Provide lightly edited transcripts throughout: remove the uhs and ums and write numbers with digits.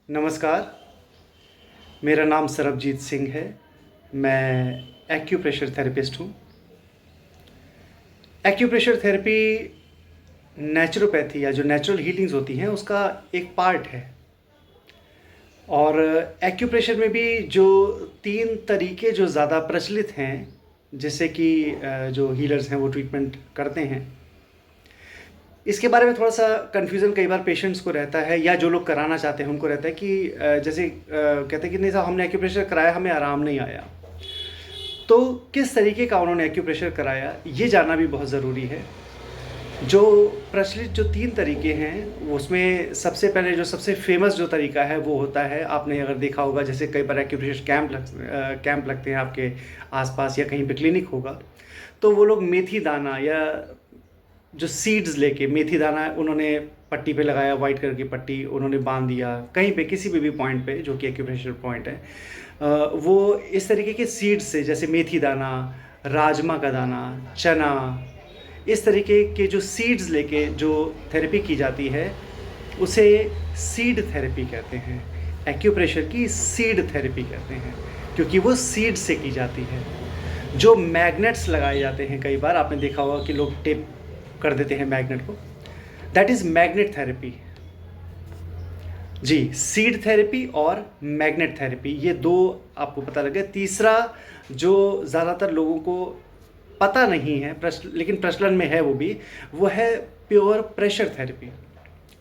नमस्कार, मेरा नाम सरबजीत सिंह है। मैं एक्यूप्रेशर थेरेपिस्ट हूँ। एक्यूप्रेशर थेरेपी नेचुरोपैथी या जो नेचुरल हीलिंग्स होती हैं उसका एक पार्ट है। और एक्यूप्रेशर में भी जो 3 तरीके जो ज़्यादा प्रचलित हैं, जिससे कि जो हीलर्स हैं वो ट्रीटमेंट करते हैं, इसके बारे में थोड़ा-सा कन्फ्यूज़न कई बार पेशेंट्स को रहता है या जो लोग कराना चाहते हैं उनको रहता है कि जैसे कहते हैं कि नहीं साहब हमने एक्यूप्रेशर कराया, हमें आराम नहीं आया। तो किस तरीके का उन्होंने एक्यूप्रेशर कराया, ये जानना भी बहुत ज़रूरी है। जो प्रचलित जो 3 तरीके हैं, उसमें सबसे पहले जो सबसे फ़ेमस जो तरीका है वो होता है, आपने अगर देखा होगा जैसे कई बार एक्यूप्रेशर कैंप लगते हैं आपके आस-पास या कहीं पे क्लिनिक होगा, तो वो लोग मेथी दाना या जो सीड्स लेके मेथी दाना उन्होंने पट्टी पे लगाया, वाइट कलर की पट्टी उन्होंने बांध दिया कहीं पे किसी भी पॉइंट पे जो कि एक्यूप्रेशर पॉइंट है। वो इस तरीके के सीड्स से जैसे मेथी दाना, राजमा का दाना, चना, इस तरीके के जो सीड्स लेके जो थेरेपी की जाती है उसे सीड थेरेपी कहते हैं। एक्यूप्रेशर की सीड थेरेपी कहते हैं क्योंकि वो सीड से की जाती है। जो मैग्नेट्स लगाए जाते हैं, कई बार आपने देखा होगा कि लोग टेप कर देते हैं मैग्नेट को, दैट इज़ मैग्नेट थेरेपी। जी, सीड थेरेपी और मैग्नेट थेरेपी, ये 2 आपको पता लगे। तीसरा जो ज़्यादातर लोगों को पता नहीं है लेकिन प्रचलन में है वो है प्योर प्रेशर थेरेपी,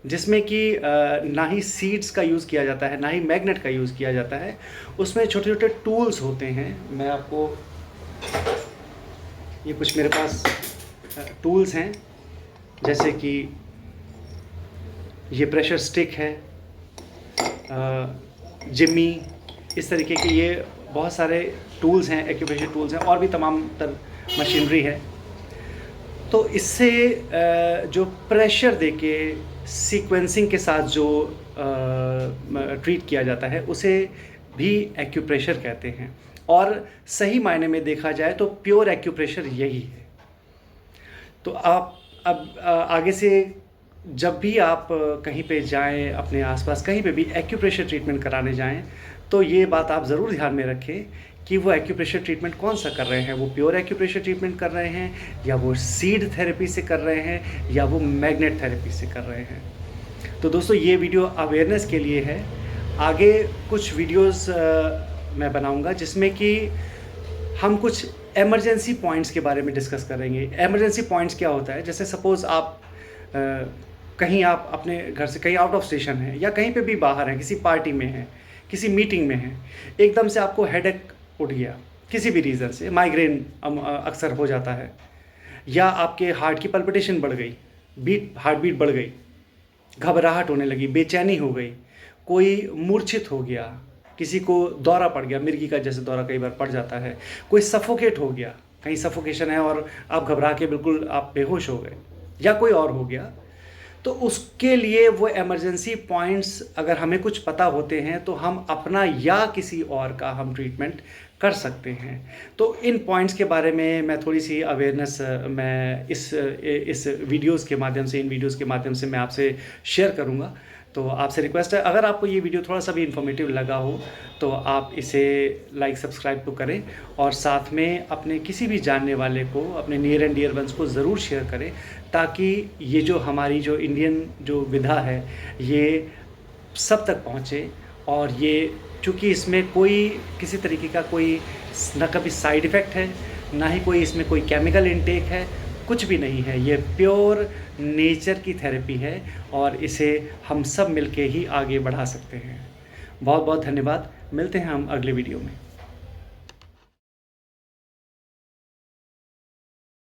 जिसमें कि ना ही सीड्स का यूज़ किया जाता है, ना ही मैग्नेट का यूज़ किया जाता है। उसमें छोटे-छोटे टूल्स होते हैं। मैं आपको ये कुछ मेरे पास टूल्स हैं, जैसे कि ये प्रेशर स्टिक है, जिम्मी, इस तरीके के ये बहुत सारे टूल्स हैं, एक्यूप्रेशर टूल्स हैं, और भी तमाम तर मशीनरी है। तो इससे जो प्रेशर देके सीक्वेंसिंग के साथ जो ट्रीट किया जाता है उसे भी एक्यूप्रेशर कहते हैं। और सही मायने में देखा जाए तो प्योर एक्यूप्रेशर यही है। तो आप अब आगे से जब भी आप कहीं पे जाएं, अपने आसपास कहीं पे भी एक्यूप्रेशर ट्रीटमेंट कराने जाएं, तो ये बात आप ज़रूर ध्यान में रखें कि वो एक्यूप्रेशर ट्रीटमेंट कौन सा कर रहे हैं। वो प्योर एक्यूप्रेशर ट्रीटमेंट कर रहे हैं, या वो सीड थेरेपी से कर रहे हैं, या वो मैग्नेट थेरेपी से कर रहे हैं। तो दोस्तों, ये वीडियो अवेयरनेस के लिए है। आगे कुछ वीडियोस मैं बनाऊंगा जिसमें कि हम कुछ इमरजेंसी पॉइंट्स के बारे में डिस्कस करेंगे। इमरजेंसी पॉइंट्स क्या होता है, जैसे सपोज़ आप कहीं आप अपने घर से कहीं आउट ऑफ स्टेशन हैं, या कहीं पे भी बाहर हैं, किसी पार्टी में हैं, किसी मीटिंग में हैं, एकदम से आपको हेडेक उठ गया किसी भी रीज़न से, माइग्रेन अक्सर हो जाता है, या आपके हार्ट की पल्पिटेशन बढ़ गई, हार्ट बीट बढ़ गई, घबराहट होने लगी, बेचैनी हो गई, कोई मूर्छित हो गया, किसी को दौरा पड़ गया, मिर्गी का जैसे दौरा कई बार पड़ जाता है, कोई सफोकेट हो गया, कहीं सफोकेशन है और आप घबरा के बिल्कुल आप बेहोश हो गए, या कोई और हो गया, तो उसके लिए वो इमरजेंसी पॉइंट्स अगर हमें कुछ पता होते हैं तो हम अपना या किसी और का हम ट्रीटमेंट कर सकते हैं। तो इन पॉइंट्स के बारे में मैं थोड़ी सी अवेयरनेस मैं इस वीडियोस के माध्यम से, इन वीडियोस के माध्यम से मैं आपसे शेयर करूंगा। तो आपसे रिक्वेस्ट है, अगर आपको ये वीडियो थोड़ा सा भी इन्फॉर्मेटिव लगा हो तो आप इसे लाइक सब्सक्राइब तो करें, और साथ में अपने किसी भी जानने वाले को, अपने नियर एंड डियर वंस को ज़रूर शेयर करें, ताकि ये जो हमारी जो इंडियन जो विधा है ये सब तक पहुँचे। और ये चूँकि इसमें कोई किसी तरीके का कोई ना कभी साइड इफ़ेक्ट है, ना ही कोई इसमें कोई केमिकल इनटेक है, कुछ भी नहीं है। ये प्योर नेचर की थेरेपी है और इसे हम सब मिलके ही आगे बढ़ा सकते हैं। बहुत बहुत धन्यवाद। मिलते हैं हम अगले वीडियो में।